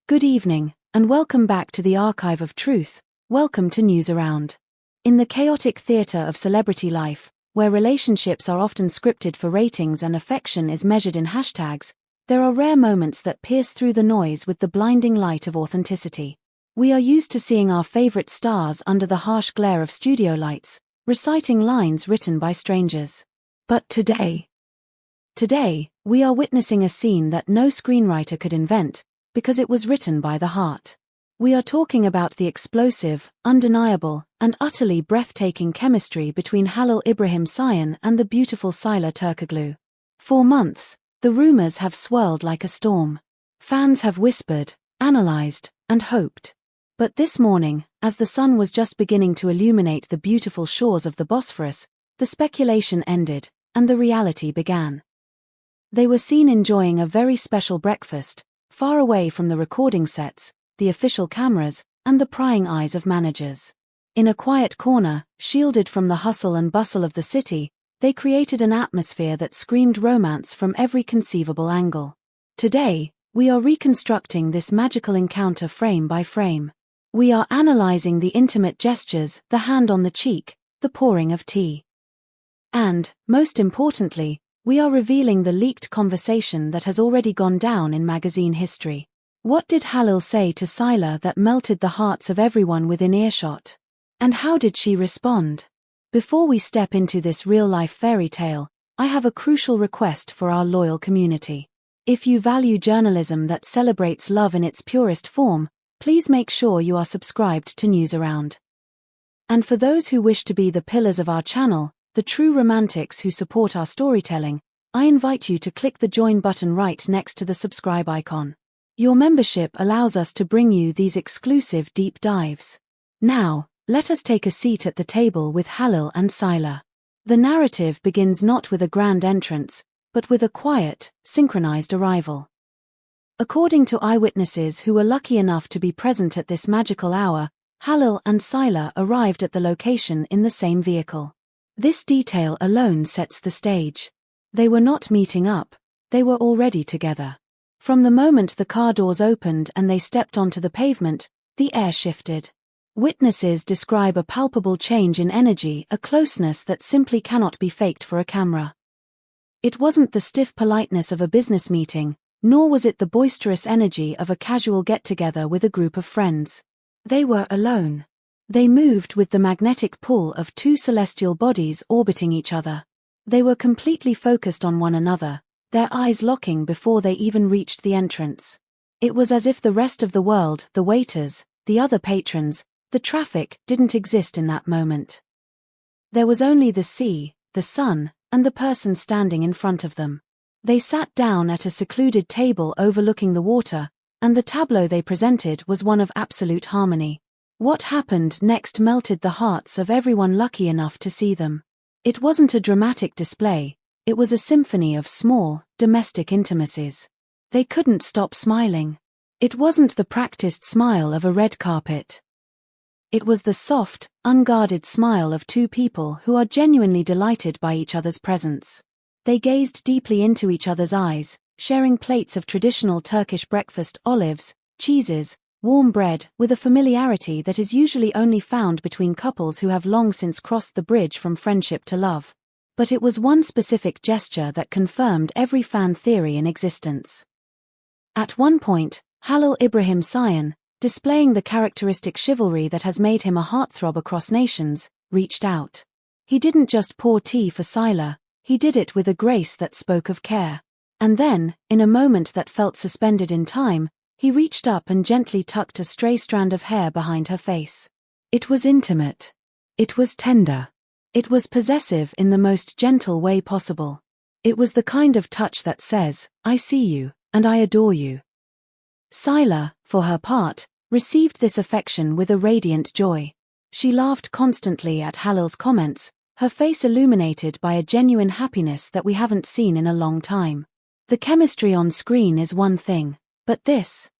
Good evening, and welcome back to the Archive of Truth. Welcome to News Around. In the chaotic theater of celebrity life, where relationships are often scripted for ratings and affection is measured in hashtags, there are rare moments that pierce through the noise with the blinding light of authenticity. We are used to seeing our favorite stars under the harsh glare of studio lights, reciting lines written by strangers. But today, we are witnessing a scene that no screenwriter could invent, because it was written by the heart. We are talking about the explosive, undeniable, and utterly breathtaking chemistry between Halil İbrahim Ceyhan and the beautiful Sıla Türkoğlu. For months, the rumors have swirled like a storm. Fans have whispered, analyzed, and hoped. But this morning, as the sun was just beginning to illuminate the beautiful shores of the Bosphorus, the speculation ended, and the reality began. They were seen enjoying a very special breakfast, far away from the recording sets, the official cameras, and the prying eyes of managers. In a quiet corner, shielded from the hustle and bustle of the city, they created an atmosphere that screamed romance from every conceivable angle. Today, we are reconstructing this magical encounter frame by frame. We are analyzing the intimate gestures, the hand on the cheek, the pouring of tea. And, most importantly, we are revealing the leaked conversation that has already gone down in magazine history. What did Halil say to Sıla that melted the hearts of everyone within earshot? And how did she respond? Before we step into this real-life fairy tale, I have a crucial request for our loyal community. If you value journalism that celebrates love in its purest form, please make sure you are subscribed to News Around. And for those who wish to be the pillars of our channel, the true romantics who support our storytelling, I invite you to click the join button right next to the subscribe icon. Your membership allows us to bring you these exclusive deep dives. Now, let us take a seat at the table with Halil and Sıla. The narrative begins not with a grand entrance, but with a quiet, synchronized arrival. According to eyewitnesses who were lucky enough to be present at this magical hour, Halil and Sıla arrived at the location in the same vehicle. This detail alone sets the stage. They were not meeting up, they were already together. From the moment the car doors opened and they stepped onto the pavement, the air shifted. Witnesses describe a palpable change in energy, a closeness that simply cannot be faked for a camera. It wasn't the stiff politeness of a business meeting, nor was it the boisterous energy of a casual get-together with a group of friends. They were alone. They moved with the magnetic pull of two celestial bodies orbiting each other. They were completely focused on one another, their eyes locking before they even reached the entrance. It was as if the rest of the world, the waiters, the other patrons, the traffic, didn't exist in that moment. There was only the sea, the sun, and the person standing in front of them. They sat down at a secluded table overlooking the water, and the tableau they presented was one of absolute harmony. What happened next melted the hearts of everyone lucky enough to see them. It wasn't a dramatic display, it was a symphony of small, domestic intimacies. They couldn't stop smiling. It wasn't the practiced smile of a red carpet. It was the soft, unguarded smile of two people who are genuinely delighted by each other's presence. They gazed deeply into each other's eyes, sharing plates of traditional Turkish breakfast, olives, cheeses, warm bread, with a familiarity that is usually only found between couples who have long since crossed the bridge from friendship to love. But it was one specific gesture that confirmed every fan theory in existence. At one point, Halil İbrahim Ceyhan, displaying the characteristic chivalry that has made him a heartthrob across nations, reached out. He didn't just pour tea for Sıla, he did it with a grace that spoke of care. And then, in a moment that felt suspended in time, he reached up and gently tucked a stray strand of hair behind her face. It was intimate. It was tender. It was possessive in the most gentle way possible. It was the kind of touch that says, "I see you, and I adore you." Sıla, for her part, received this affection with a radiant joy. She laughed constantly at Halil's comments, her face illuminated by a genuine happiness that we haven't seen in a long time. The chemistry on screen is one thing, but this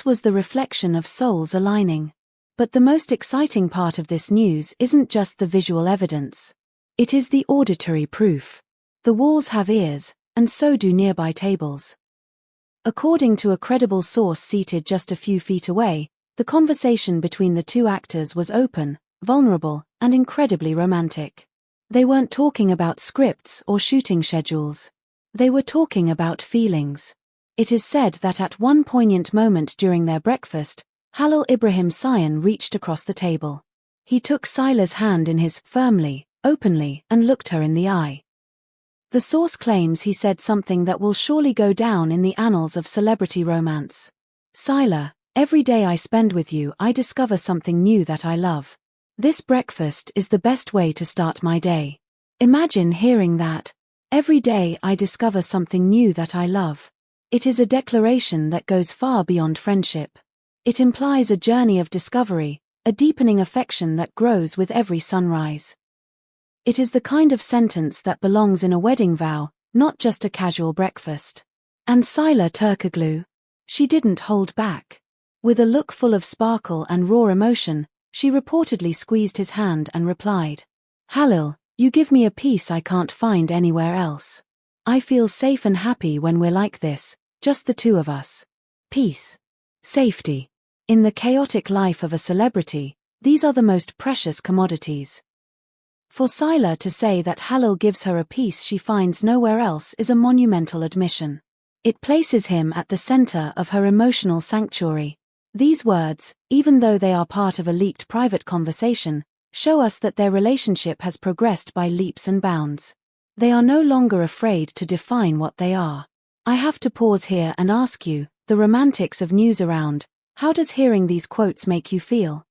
was the reflection of souls aligning. But the most exciting part of this news isn't just the visual evidence. It is the auditory proof. The walls have ears, and so do nearby tables. According to a credible source seated just a few feet away, the conversation between the two actors was open, vulnerable, and incredibly romantic. They weren't talking about scripts or shooting schedules. They were talking about feelings. It is said that at one poignant moment during their breakfast, Halil İbrahim Ceyhan reached across the table. He took Sıla's hand in his firmly, openly, and looked her in the eye. The source claims he said something that will surely go down in the annals of celebrity romance. "Sıla, every day I spend with you I discover something new that I love. This breakfast is the best way to start my day." Imagine hearing that. Every day I discover something new that I love. It is a declaration that goes far beyond friendship. It implies a journey of discovery, a deepening affection that grows with every sunrise. It is the kind of sentence that belongs in a wedding vow, not just a casual breakfast. And Sıla Türkoğlu? She didn't hold back. With a look full of sparkle and raw emotion, she reportedly squeezed his hand and replied, "Halil, you give me a peace I can't find anywhere else. I feel safe and happy when we're like this, just the two of us." Peace. Safety. In the chaotic life of a celebrity, these are the most precious commodities. For Sıla to say that Halil gives her a peace she finds nowhere else is a monumental admission. It places him at the center of her emotional sanctuary. These words, even though they are part of a leaked private conversation, show us that their relationship has progressed by leaps and bounds. They are no longer afraid to define what they are. I have to pause here and ask you, the romantics of News Around, how does hearing these quotes make you feel?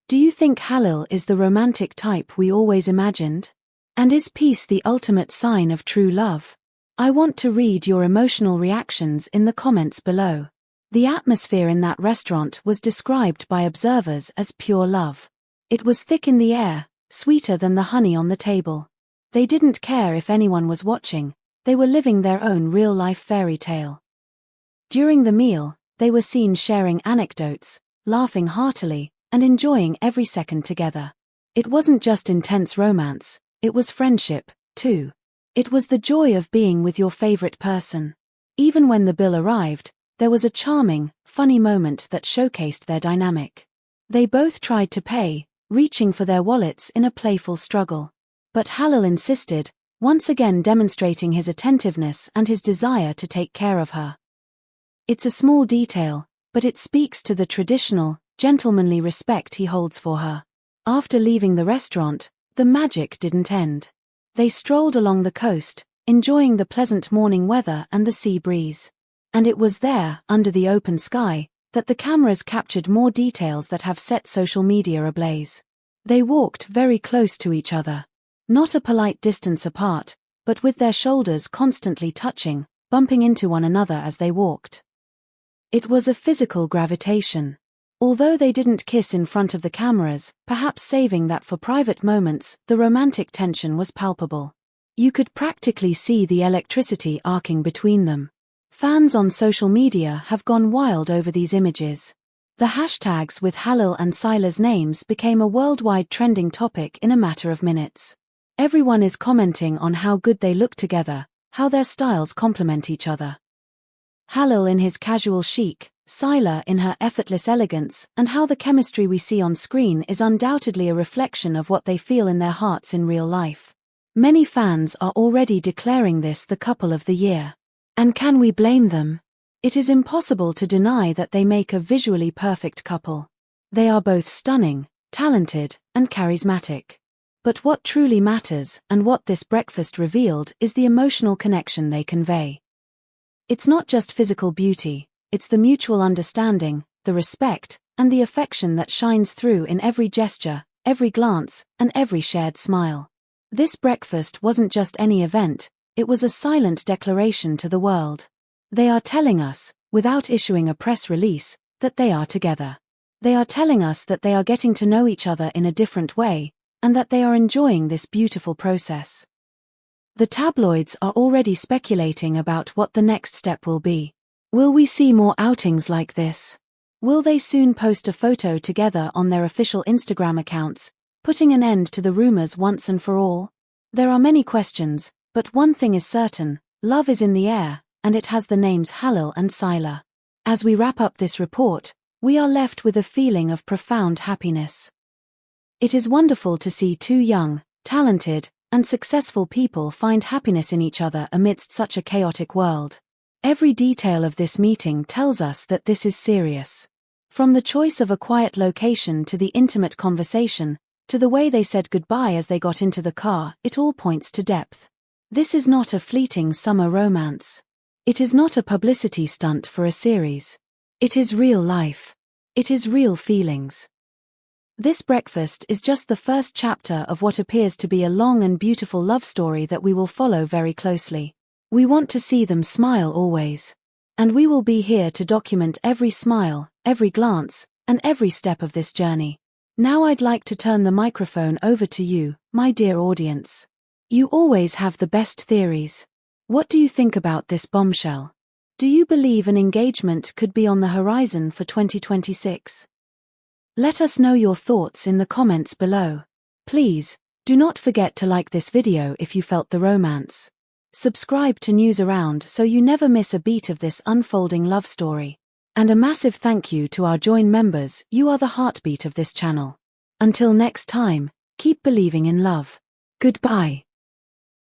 Do you think Halil is the romantic type we always imagined? And is peace the ultimate sign of true love? I want to read your emotional reactions in the comments below. The atmosphere in that restaurant was described by observers as pure love. It was thick in the air, sweeter than the honey on the table. They didn't care if anyone was watching, they were living their own real-life fairy tale. During the meal, they were seen sharing anecdotes, laughing heartily, and enjoying every second together. It wasn't just intense romance, it was friendship, too. It was the joy of being with your favorite person. Even when the bill arrived, there was a charming, funny moment that showcased their dynamic. They both tried to pay, reaching for their wallets in a playful struggle. But Halil insisted, once again demonstrating his attentiveness and his desire to take care of her. It's a small detail, but it speaks to the traditional, gentlemanly respect he holds for her. After leaving the restaurant, the magic didn't end. They strolled along the coast, enjoying the pleasant morning weather and the sea breeze. And it was there, under the open sky, that the cameras captured more details that have set social media ablaze. They walked very close to each other. Not a polite distance apart, but with their shoulders constantly touching, bumping into one another as they walked. It was a physical gravitation. Although they didn't kiss in front of the cameras, perhaps saving that for private moments, the romantic tension was palpable. You could practically see the electricity arcing between them. Fans on social media have gone wild over these images. The hashtags with Halil and Sıla's names became a worldwide trending topic in a matter of minutes. Everyone is commenting on how good they look together, how their styles complement each other. Halil in his casual chic, Sıla in her effortless elegance, and how the chemistry we see on screen is undoubtedly a reflection of what they feel in their hearts in real life. Many fans are already declaring this the couple of the year. And can we blame them? It is impossible to deny that they make a visually perfect couple. They are both stunning, talented, and charismatic. But what truly matters, and what this breakfast revealed, is the emotional connection they convey. It's not just physical beauty, it's the mutual understanding, the respect, and the affection that shines through in every gesture, every glance, and every shared smile. This breakfast wasn't just any event, it was a silent declaration to the world. They are telling us, without issuing a press release, that they are together. They are telling us that they are getting to know each other in a different way, and that they are enjoying this beautiful process. The tabloids are already speculating about what the next step will be. Will we see more outings like this? Will they soon post a photo together on their official Instagram accounts, putting an end to the rumors once and for all? There are many questions, but one thing is certain, love is in the air, and it has the names Halil and Sıla. As we wrap up this report, we are left with a feeling of profound happiness. It is wonderful to see two young, talented, and successful people find happiness in each other amidst such a chaotic world. Every detail of this meeting tells us that this is serious. From the choice of a quiet location to the intimate conversation, to the way they said goodbye as they got into the car, it all points to depth. This is not a fleeting summer romance. It is not a publicity stunt for a series. It is real life. It is real feelings. This breakfast is just the first chapter of what appears to be a long and beautiful love story that we will follow very closely. We want to see them smile always. And we will be here to document every smile, every glance, and every step of this journey. Now I'd like to turn the microphone over to you, my dear audience. You always have the best theories. What do you think about this bombshell? Do you believe an engagement could be on the horizon for 2026? Let us know your thoughts in the comments below. Please, do not forget to like this video if you felt the romance. Subscribe to News Around so you never miss a beat of this unfolding love story. And a massive thank you to our Join members, you are the heartbeat of this channel. Until next time, keep believing in love. Goodbye.